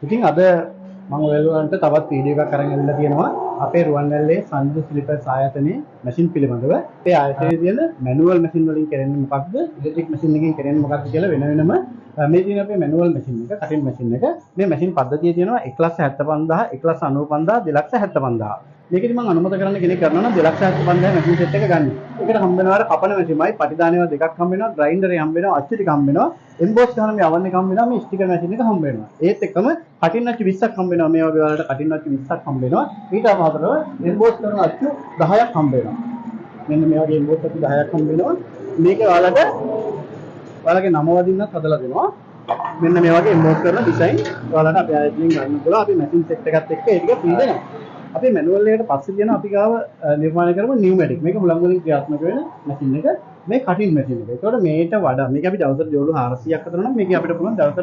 ඉතින් අද මම ඔයගොල්ලන්ට තවත් වීඩියෝ එකක් අරන් ඇවිල්ලා තියෙනවා අපේ රුවන්වැල්ලේ සංජු ස්ලිපර්ස් ආයතනයේ මැෂින් පිළිබඳව. අපේ ආයතනයේ තියෙන මැනුවල් මැෂින් වලින් කරන්නේ මොකක්ද? ඉලෙක්ට්‍රික් මැෂින් එකකින් කරන්නේ මොකක්ද කියලා වෙන වෙනම මේ තියෙන අපේ මැනුවල් මැෂින් එක, කටින් මැෂින් එක. මේ මැෂින් පද්ධතිය තියෙනවා 1,75,000, 1,95,000, 2,75,000. මේකෙදි මම අනුමත කරන්න කෙනෙක් කරනවා නම් 2,75,000 මැෂින් සෙට් එක ගන්න. ඒකට හම්බ වෙනවා කපන මැෂින්මයි, පටිදානේවා දෙකක් හම්බ වෙනවා, ග්‍රයින්ඩරේ හම්බ වෙනවා, අච්චු ටික හම්බ වෙනවා, එම්බෝස් කරන මේ අවන් එක හම්බ වෙනවා, මේ ස්ටිකර් මැෂින් එක හම්බ වෙනවා. ඒත් එක්කම කටින් අච්චු 20ක් හම්බ වෙනවා. මේ වගේ වලට කටින් අච්චු 20ක් හම්බ වෙනවා. ඊට අමතරව එම්බෝස් කරන අච්චු 10ක් හම්බ වෙනවා. මෙන්න මේ වගේ එම්බෝස් අච්චු 10ක් හම්බ වෙනවා. මේක ඔයාලගේ නම වදින්නත් හදලා දෙනවා. මෙන්න මේ වගේ එම්බෝස් කරන ඩිසයින් ඔයාලට අපේ ආයතනයෙන් ගන්න පුළුවන්. අපි මැෂින් සෙට් එකත් එක්ක ඒ ටික ෆ්‍රී දෙනවා. අපි මැනුවල් එකට පස්සේ කියන අපි ගාව නිර්මාණය කරමු නියුමැටික්. මේක මුලන් වලින් ක්‍රියාත්මක වෙන මැෂින් එක. මේ කටින් මැෂින් එක. ඒකට මේට වඩා මේක අපි දවසට ජෝඩු 400ක් අතර නම් මේක අපිට පුළුවන් දවසට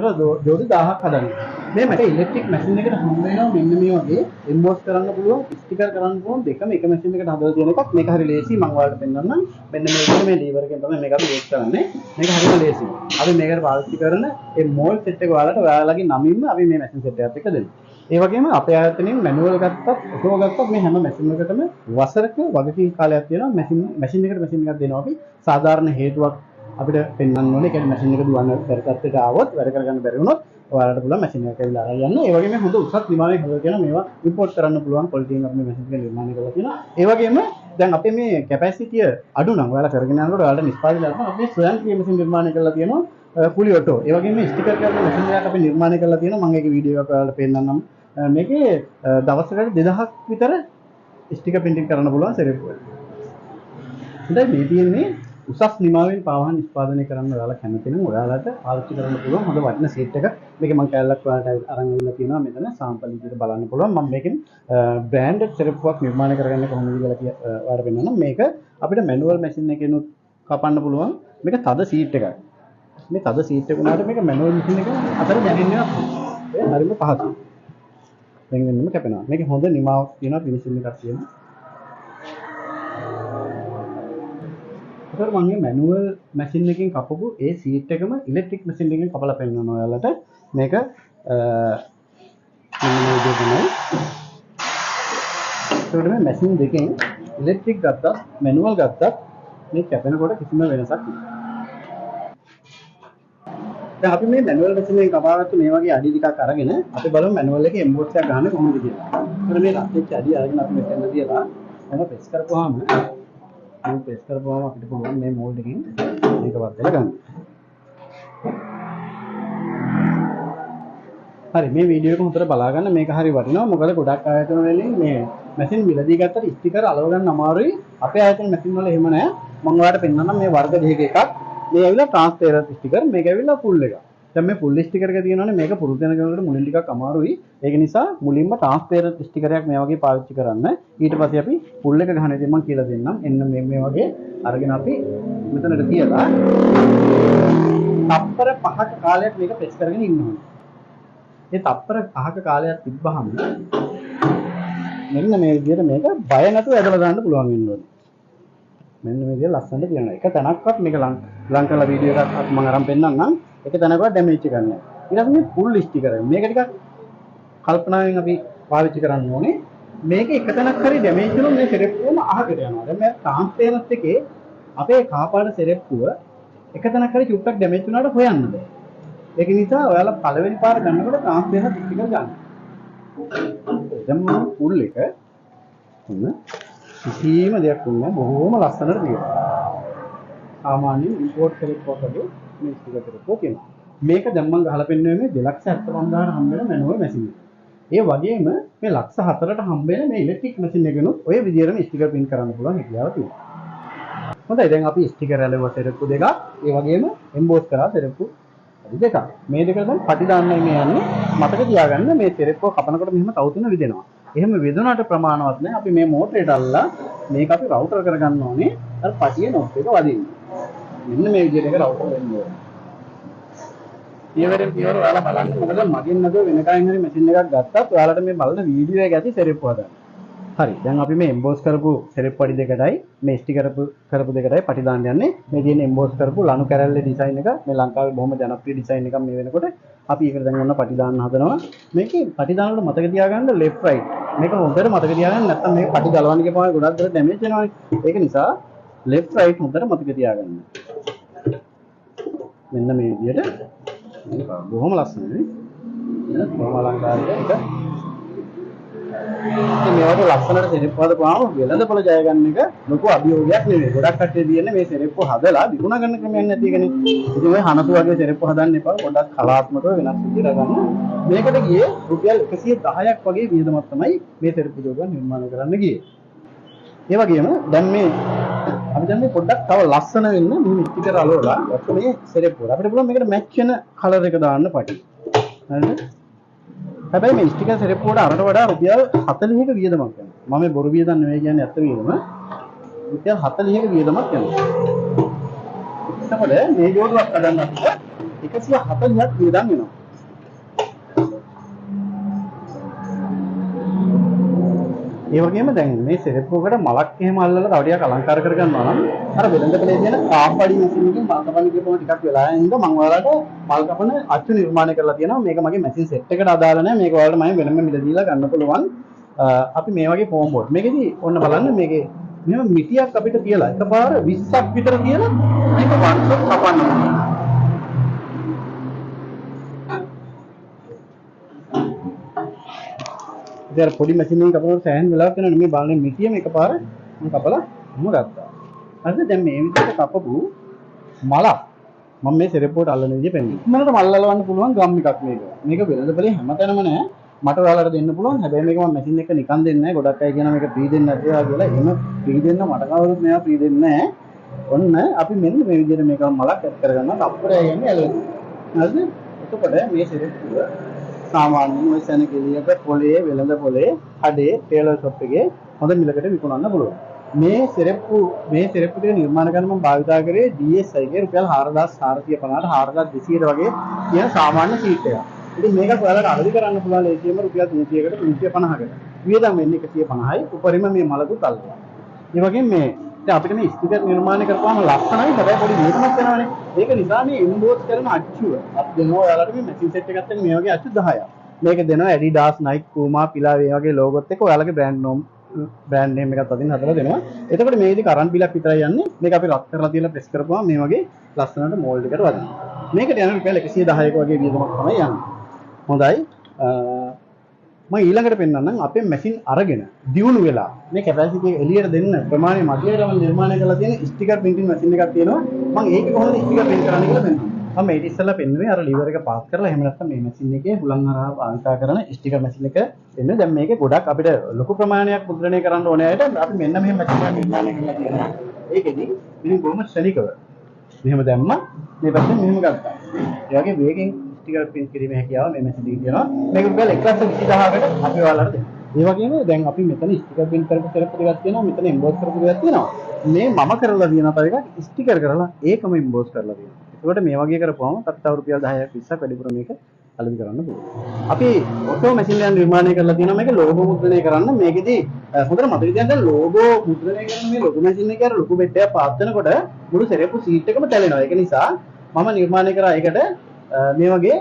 ජෝඩු 1000ක් හදන්න. මේ මට ඉලෙක්ට්‍රික් මැෂින් එකට හම්බ වෙනවා මෙන්න මේ වගේ එම්බෝස් කරන්න පුළුවන්, ස්ටිකර් කරන්න පුළුවන් දෙකම එක මැෂින් එකට හදලා තියෙන එකක්. මේක හරි ලේසි. මම ඔයාලට පෙන්නන්නම්. මෙන්න මේ ලීවර් එකෙන් තමයි මේක අපි යූස් කරන්නේ. මේක හරිම ලේසි. අපි මේකට පාවිච්චි කරන මේ මෝල්ඩ් සෙට් එක ඔයාලගේ නමින්ම අපි මේ මැෂින් සෙට් එකත් එක්ක දෙනවා. ඒ වගේම අපේ ආයතනයෙන් මැනුවල් ගත්තත් ඔටෝ ගත්තත් මේ හැම මැෂින් එකකටම වසරක වගකීම් කාලයක් තියෙනවා. මැෂින් එකට මැෂින් එකක් දෙනවා අපි. සාධාරණ හේතුවක් අපිට පෙන්වන්න ඕනේ. ඒ කියන්නේ මැෂින් එක දුවන්න බැරි තත්ත්වයට ආවොත් වැඩ කරගන්න බැරි වුණොත් ඔයාලට පුළුවන් මැෂින් එක ඇවිල්ලා අරන් යන්න. ඒ වගේම හොඳ උසස් නිමාණයක් හදලා තියෙනවා. මේවා ඉම්පෝට් කරන්න පුළුවන් ක්වොලිටි එකක් මේ මැෂින් එක නිර්මාණය කරලා තියෙනවා. ඒ වගේම දැන් අපේ මේ කැපැසිටිය අඩු නම් ඔයාලා කරගෙන යනකොට ඔයාලට නිෂ්පාදනය කරන්න අපේ ස්වයංක්‍රීය මැෂින් නිර්මාණය කරලා තියෙනවා. Fully auto. ඒ වගේම ස්ටිකර් කරන මැෂින් එකක් අපි නිර්මාණය කරලා තියෙනවා. මම ඒක වීඩියෝ එකක් ඔයාලට පෙන්නන්නම්. මේකේ දවසකට 2000ක් විතර ස්ටිකර් පින්ටින් කරන්න පුළුවන් සෙරෙප්පු වල. හොඳයි මේ තියෙන්නේ උසස් නිමාවෙන් පාවහන් නිෂ්පාදනය කරන්න ඔයාලා කැමති නම් ඔයාලට පාවිච්චි කරන්න පුළුවන් හොඳ වටින සීට් එකක්. මේක මම කැලලක් ඔයාලට අරන් ඉන්න තියෙනවා මෙතන සාම්පල් විදිහට බලන්න පුළුවන්. මම මේකෙන් බ්‍රෑන්ඩඩ් සෙරෙප්පුවක් නිර්මාණය කරගන්න කොහොමද කියලා ඔයාලට පෙන්නන්නම්. මේක අපිට මැනුවල් මැෂින් එකෙනුත් කපන්න පුළුවන්. මේක තද සීට් එකක්. මේ තද සීට් එක උනාට මේක මැනුවල් මැෂින් එක අතර දැනෙන්නේ නැහැ. හරිම පහසුයි. වෙනම කැපෙනවා. මේක හොඳ නිමාවක් තියෙනවා, ෆිනිෂින් එකක් තියෙනවා. ඒතර මම මේ මැනුවල් මැෂින් එකකින් කපපු ඒ සීට් එකම ඉලෙක්ට්‍රික් මැෂින් එකකින් කපලා පෙන්නනවා ඔයාලට. මේක මෙන්න මේ විදිහට තමයි. ඒකට මේ මැෂින් දෙකෙන් ඉලෙක්ට්‍රික් ගත්තත් මැනුවල් ගත්තත් මේ කැපෙනකොට කිසිම වෙනසක් නැහැ. දැන් අපි මේ මැනුවල් මැෂින් එකෙන් කපාගත්තු මේ වගේ අඩි ටිකක් අරගෙන අපි බලමු මැනුවල් එකේ එම්බෝස් එකක් ගන්න කොහොමද කියලා. ඒතර මේ රත්ච්ච අඩි අරගෙන අපි මෙතන තියලා මම ප්‍රෙස් කරපුවාම අපිට පුළුවන් මේ මෝල්ඩ් එකෙන් මේක වත්තලා ගන්න. හරි මේ වීඩියෝ එක හොඳට බලා ගන්න. මේක හරි වටිනවා. මොකද ගොඩක් ආයතන වලින් මේ මැෂින් මිලදී ගත්තට ස්ටිකර් අලව ගන්න අමාරුයි. අපේ ආයතන මැෂින් වල එහෙම නැහැ. මම ඔයාලට පෙන්නන්නම් මේ වර්ග දෙකක එකක්. මේ ඇවිල්ලා ට්‍රාන්ස්පරන්ට් ස්ටිකර්, මේක ඇවිල්ලා ෆුල් එක. දැන් මේ ෆුල් ස්ටිකර් එක තියෙනවනේ මේක පුරුදු වෙන කෙනෙකුට මුලින් ටිකක් අමාරුයි. ඒක නිසා මුලින්ම ට්‍රාන්ස්පරන්ට් ස්ටිකරයක් මේ වගේ පාවිච්චි කරන්න. ඊට පස්සේ අපි ෆුල් එක ගන්න ඉතින් මම කියලා දෙන්නම්. එන්න මේ වගේ අරගෙන අපි මෙතනට තියලා තප්පර 5ක කාලයක් මේක ප්‍රෙස් කරගෙන ඉන්න ඕනේ. මේ තප්පර 5ක කාලයක් තිබ්බහම මෙන්න මේ විදිහට මේක බය නැතුව ඇදලා ගන්න පුළුවන් වෙන්න ඕනේ. මෙන්න මේ විදිහට ලස්සනට තියනවා. එක තැනක්වත් මේක ලං කරලා වීඩියෝ එකක් මම අරන් පෙන්නන්නම්. එක තැනකවත් ඩැමේජ් එකක් නැහැ. ඊට පස්සේ මේ ෆුල් ස්ටිකර් එක. මේක ටිකක් කල්පනාවෙන් අපි පාවිච්චි කරන්න ඕනේ. මේක එක තැනක් හරි ඩැමේජ් වුණොත් මේ සෙරෙප්පුවම අහකට යනවා. දැන් මේ ට්‍රාන්ස්පරන්ට් එකේ අපේ කාපාට සෙරෙප්පුව එක තැනක් හරි චුට්ටක් ඩැමේජ් වුණාට හොයන්න බෑ. ඒක නිසා ඔයාලා පළවෙනි පාර ගන්නකොට ට්‍රාන්ස්පරන්ට් ස්ටිකර් ගන්න. දැන් මම ෆුල් එක කිසිම දෙයක් වුණේ බොහොම ලස්සනට තියෙනවා. සාමාන්‍ය ඉම්පෝට් සෙරෙප්පුවක් වගේ මේ ස්ටිකර් කරපුවා කියනවා. මේක දැන් මම ගහලා පෙන්නුවේ මේ 2,75,000ට හම්බ වෙන මැනුවල් මැෂින් එක. ඒ වගේම මේ 1,04,000ට හම්බ වෙන මේ ඉලෙක්ට්‍රික් මැෂින් එකනොත් ඔය විදිහටම ස්ටිකර් print කරන්න පුළුවන් හැකියාව තියෙනවා. හොඳයි දැන් අපි ස්ටිකර් ඇලුවා සෙරෙප්පු දෙකක්. ඒ වගේම එම්බෝස් කරා සෙරෙප්පු දෙකක්. මේ දෙක දැන් පටි දාන්නයි මේ යන්නේ. මතක තියාගන්න මේ සෙරෙප්පුව කපනකොට මෙහෙම තවුතුන විදෙනවා. එහෙම වේදනාවට ප්‍රමාණවත් නැහැ. අපි මේ මෝටරේට අල්ලලා මේක අපි රවුටර් කරගන්න ඕනේ. අර පටියේ නොට් එක වදින්න. මෙන්න මේ විදිහට එක රවුටර් වෙන්න ඕනේ. ඊවරෙන් පියවර ඔයාලා බලන්න. මොකද මගෙන් නේද වෙන කයින් හරි මැෂින් එකක් ගත්තත් ඔයාලට මේ බලන වීඩියෝ එක ඇති සෙරෙප්පුව හදන්න. හරි. දැන් අපි මේ එම්බෝස් කරපු සෙරෙප්පු පඩි දෙකටයි මේ ස්ටි කරපු දෙකටයි පටි දාන්න යන්නේ. මේ තියෙන එම්බෝස් කරපු ලනු කැරල්ලේ ඩිසයින් එක මේ ලංකාවේ බොහොම ජනප්‍රිය ඩිසයින් එකක් මේ වෙනකොට. අපි ඒකට දැන් ඔන්න පටි දාන්න හදනවා. මේකේ පටි දානකොට මතක තියාගන්න left right. මේක හොඳට මතක තියාගන්න නැත්නම් මේක පටි ගලවන්න ගියපුවම ගොඩක් දුර ඩැමේජ් වෙනවානේ. ඒක නිසා left right හොඳට මතක තියාගන්න. මෙන්න මේ විදිහට බොහොම ලස්සනයි. බොහොම අලංකාරික එක. ඉතින් මේවට ලස්සනට සෙරෙප්පු හදපුවාම වෙළඳපොළ ජය ගන්න එක ලොකු අභියෝගයක් නෙවෙයි. ගොඩක් කට්ටිය දින්නේ මේ සෙරෙප්පු හදලා විකුණ ගන්න ක්‍රමයක් නැති එකනේ. ඉතින් ඔය හනසු වගේ සෙරෙප්පු හදන්න එපා. ගොඩක් කලාත්මකව වෙනස් විදිහට ගන්න. මේකට ගියේ රුපියල් 110ක් වගේ වියදමක් තමයි මේ සෙරෙප්පු ජෝගන් නිර්මාණය කරන්න ගියේ. ඒ වගේම දැන් මේ අපි දැන් මේ පොඩ්ඩක් තව ලස්සන වෙන්න මේ ස්ටිකර් අලවලා ඔක්කොම මේ සෙරෙප්පු වල අපිට පුළුවන් මේකට මැච් වෙන කලර් එක දාන්න පටි. හරිද? හැබැයි මේ ස්ටිකර් සෙරෙප්පු වල අරට වඩා රුපියල් 40ක වියදමක් යනවා. මම මේ බොරු වියදම් නෙවෙයි කියන්නේ ඇත්ත වියදම. රුපියල් 40ක වියදමක් යනවා. එතකොට මේ ජෝඩුවක් හදන්න අපිට 140ක් වියදම් වෙනවා. ඒ වගේම දැන් මේ සෙරෙප්පුවකට මලක් එහෙම අල්ලලා තව ටිකක් අලංකාර කරගන්නවා නම් අර වෙළඳපොලේ තියෙන කාප්පඩි මැෂින් එකෙන් මල් කපන්න ගියපුවම ටිකක් වෙලා යන හින්දා මම ඔයාලට මල් කපන අච්චු නිර්මාණය කරලා තියෙනවා. මේක මගේ මැෂින් සෙට් එකට අදාළ නැහැ. මේක ඔයාලට මම වෙනම මිල දීලා ගන්න පුළුවන්. අපි මේ වගේ ෆෝම් බෝඩ්. මේකෙදි ඔන්න බලන්න මේකේ මෙහෙම මිටියක් අපිට තියලා එකපාර 20ක් විතර තියලා මේක වන් ෂොට් කපන්න ඕනේ. ඉතින් පොඩි මැෂින් එකකින් කපනකොට සෑහෙන වෙලාවක් යනවා. මේ බලන්නේ මිටියම එකපාර මම කපලා මම ගත්තා. හරිද? දැන් මේ විදිහට කපපු මල මම මේ සෙරෙප්පුවට අල්ලන විදිහ පෙන්නනවා. ඉක්මනට මල් අලවන්න පුළුවන් ගම් එකක් මේක. මේක වෙළඳපොලේ හැමතැනම නෑ. මට ඔයාලට දෙන්න පුළුවන්. හැබැයි මේක මම මැෂින් එක නිකන් දෙන්නේ නෑ. ගොඩක් අය කියනවා මේක ප්‍රී දෙන්න නැතිවා කියලා. එහෙම ප්‍රී දෙන්න මට කවුරුත් මේවා ප්‍රී දෙන්නේ නෑ. ඔන්න අපි මෙන්න මේ විදිහට මේක මලක් ඇඩ් කරගන්නවා. තප්පරය යන්නේ ඇලෙනවා. හරිද? එතකොට මේ සෙරෙප්පුව සාමාන්‍යයෙන් ඔය සැනකෙලියක පොලේ වෙළඳ පොලේ කඩේ ටේලර් ෂොප් එකේ හොඳ මිලකට විකුණන්න පුළුවන්. මේ සෙරෙප්පු ටික නිර්මාණ කරන්න මම භාවිතා කරේ DSI ගේ රුපියල් 4450ට 4200ට වගේ කියන සාමාන්‍ය සීට් එකක්. ඉතින් මේක ඔයාලට අරදි කරන්න පුළුවන් ලේසියෙම රුපියල් 300කට 350කට. වියදම් වෙන්නේ 150යි. උපරිම මේ මලකුත් අල්ලනවා. ඒ වගේම මේ දැන් අපිට මේ ස්ටිකර් නිර්මාණය කරපුවාම ලස්සනයි. හැබැයි පොඩි වියදමක් වෙනවානේ. ඒක නිසා මේ එම්බෝස් කරන අච්චුව අපි දෙනවා ඔයාලට මේ මැෂින් සෙට් එකත් එක්ක මේ වගේ අච්චු 10ක්. මේක දෙනවා Adidas, Nike, Puma, Fila මේ වගේ ලෝගෝත් එක්ක ඔයාලගේ බ්‍රෑන්ඩ් නේම් එකක් අදින් හදලා දෙනවා. එතකොට මේකෙදි කරන්ට් බිලක් විතරයි යන්නේ. මේක අපි රත් කරලා තියලා ප්‍රෙස් කරපුවාම මේ වගේ ලස්සනට මෝල්ඩ් එකට වදිනවා. මේකට යන රුපියල් 110ක වගේ වියදමක් තමයි යන්නේ. හොඳයි. මම ඊළඟට පෙන්නන්නම් අපේ මැෂින් අරගෙන දියුණු වෙලා මේ කැපැසිටි එක එළියට දෙන්න ප්‍රමාණය මැදියටම නිර්මාණය කරලා තියෙන ස්ටිකර් ප්‍රින්ටින් මැෂින් එකක් තියෙනවා. මම ඒක කොහොමද ස්ටිකර් ප්‍රින්ට් කරන්නේ කියලා පෙන්නනවා. මම මේක ඉස්සෙල්ලා පෙන්නුවේ අර ලිවර් එක පාස් කරලා එහෙම නැත්නම් මේ මැෂින් එකේ හුලං හරහා භාවිතා කරන ස්ටිකර් මැෂින් එක එන්නේ. දැන් මේකේ ගොඩක් අපිට ලොකු ප්‍රමාණයක් මුද්‍රණය කරන්න ඕනේ අයට අපි මෙන්න මෙහෙම මැෂින් එකක් නිර්මාණය කරලා තියෙනවා. ඒකෙදි ඉතින් බොහොම ශනිකව මෙහෙම දැම්මා මේ පැත්තෙන් මෙහෙම ගත්තා. ඒ වගේ වේගෙන් ස්ටිකර් ප්‍රින්ට් කිරීමේ හැකියාව මේ මැෂින් එකේ තියෙනවා. මේක රුපියල් 1,20,000කට අපි ඔයාලට දෙනවා. ඒ වගේම දැන් අපි මෙතන ස්ටිකර් ප්‍රින්ට් කරපු සෙරෙප්පු ටිකක් තියෙනවා. මෙතන එම්බෝස් කරපු ටිකක් තියෙනවා. මේ මම කරලා තියෙන තව එකක් ස්ටිකර් කරලා ඒකම එම්බෝස් කරලා තියෙනවා. ඒකට මේ වගේ කරපුවම අපිට තව රුපියල් 10ක් 20ක් වැඩිපුර මේක අලුත් කරන්න පුළුවන්. අපි ඔටෝ මැෂින් එකක් නිර්මාණය කරලා තියෙනවා. මේක ලෝගෝ මුද්‍රණය කරන්න. මේකෙදි හොඳට මතක තියාගන්න ලෝගෝ මුද්‍රණය කරන මේ ලෝගෝ මැෂින් එකේ අර ලොකු බෙට් එකක් පාත් වෙනකොට මුළු සෙරෙප්පු සීට් එකම තැලෙනවා. ඒක නිසා මම නිර්මාණය කරා ඒකට මේ වගේ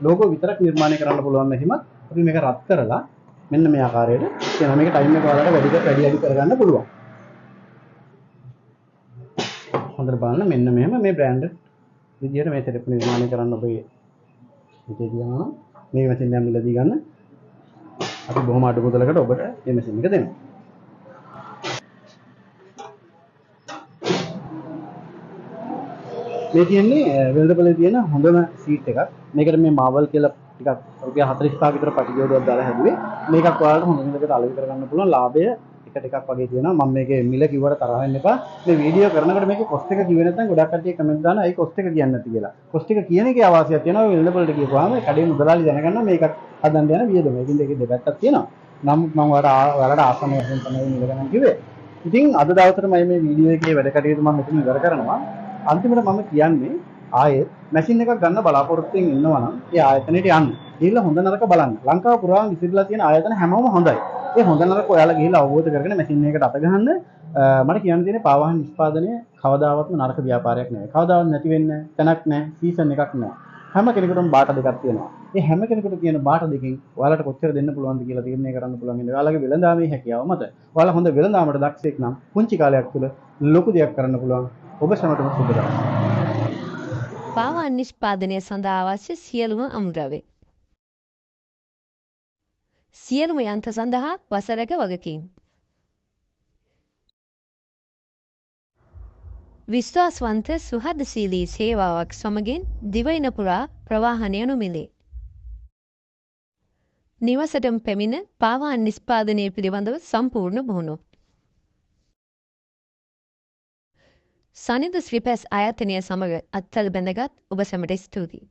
ලෝගෝ විතරක් නිර්මාණය කරන්න පුළුවන් මැෂිමක්. අපි මේක රත් කරලා මෙන්න මේ ආකාරයට කියනවා. මේක ටයිම් එක වලට වැඩි අඩි කරගන්න පුළුවන්. හොඳට බලන්න මෙන්න මෙහෙම මේ බ්‍රෑන්ඩ් විදියට මේ සෙරෙප්පු නිර්මාණය කරන්න ඔබේ හිතේ තියනවා. මේ මැෂින් එක මිලදී ගන්න. අපි බොහොම අඩු මුදලකට ඔබට මේ මැෂින් එක දෙනවා. මේ තියෙන්නේ වෙළඳපොලේ තියෙන හොඳම සීට් එකක්. මේකට මේ මාවල් කියලා ටිකක් රුපියල් 45ක විතර පටි ජෝඩුවක් දාලා හැදුවේ. මේකක් ඔයාලට හොඳ මිලකට අලෙවි කරගන්න පුළුවන්. ලාභය ටිකක් වගේ තියෙනවා. මම මේකේ මිල කිව්වට තරහ වෙන්න එපා. මේ වීඩියෝ කරනකොට මේකේ කොස්ට් එක කිව්වේ නැත්නම් ගොඩක් කට්ටිය කමෙන්ට් දානවා. ඒ කොස්ට් එක කියන්නේ නැති කියලා. කොස්ට් එක කියන එකේ අවාසියක් තියෙනවා. වෙළඳපොලට කියපුවාම කඩේ මුදලාලි දැනගන්නවා මේකක් හදන්න යන වියදම. ඒකින් දෙකේ දෙපැත්තක් තියෙනවා. නමුත් මම ඔයාලට ආසන්න වශයෙන් තමයි මිල ගණන් කිව්වේ. ඉතින් අද දවසට මම මේ වීඩියෝ එකේ වැඩ කටයුතු මම මෙතන ඉවර කරනවා. අන්තිමට මම කියන්නේ ආයෙත් මැෂින් එකක් ගන්න බලාපොරොත්තුෙන් ඉන්නවා නම් ඒ ආයතනයට යන්න. ගිහිල්ලා හොඳ නරක බලන්න. ලංකාව පුරාම විසිරලා තියෙන ආයතන හැමෝම හොඳයි. ඒ හොඳ නරක ඔයාලා ගිහිල්ලා අවබෝධ කරගෙන මැෂින් එකකට අත ගහන්න. මට කියන්න තියෙන්නේ පාවාහන නිෂ්පාදනය කවදාවත්ම නරක ව්‍යාපාරයක් නෙවෙයි. කවදාවත් නැති වෙන්න තැනක් නැහැ. සීසන් එකක් නැහැ. හැම කෙනෙකුටම බාට දෙකක් තියෙනවා. ඒ හැම කෙනෙකුට තියෙන බාට දෙකෙන් ඔයාලට කොච්චර දෙන්න පුළුවන්ද කියලා තීරණය කරන්න පුළුවන් ඉන්නේ. ඔයාලගේ වෙළඳාමේ හැකියාව මත. ඔයාලා හොඳ වෙළඳාමකට දක්ෂයෙක් නම් පුංචි කාලයක් තුළ ලොකු දෙයක් කරන්න පුළුවන්. ඔබ සමටම සුබ දවසක්. පාවාන් නිෂ්පාදනය සඳහා අවශ්‍ය සියලුම අමුද්‍රව්‍ය. සියලුම යන්ත්‍ර සඳහා වසරක වගකීම්. විශ්වාසවන්ත සුහදශීලී සේවාවක් සමගින් දිවයින පුරා ප්‍රවාහනය නොමිලේ. නිවසටම පැමිණ පාවාන් නිෂ්පාදනය පිළිබඳව සම්පූර්ණ පුහුණුව. සනිදු ශ්‍රීපැස් ආයතනය සමග අත්සල් බැඳගත් ඔබ සැමට ස්තුතියි.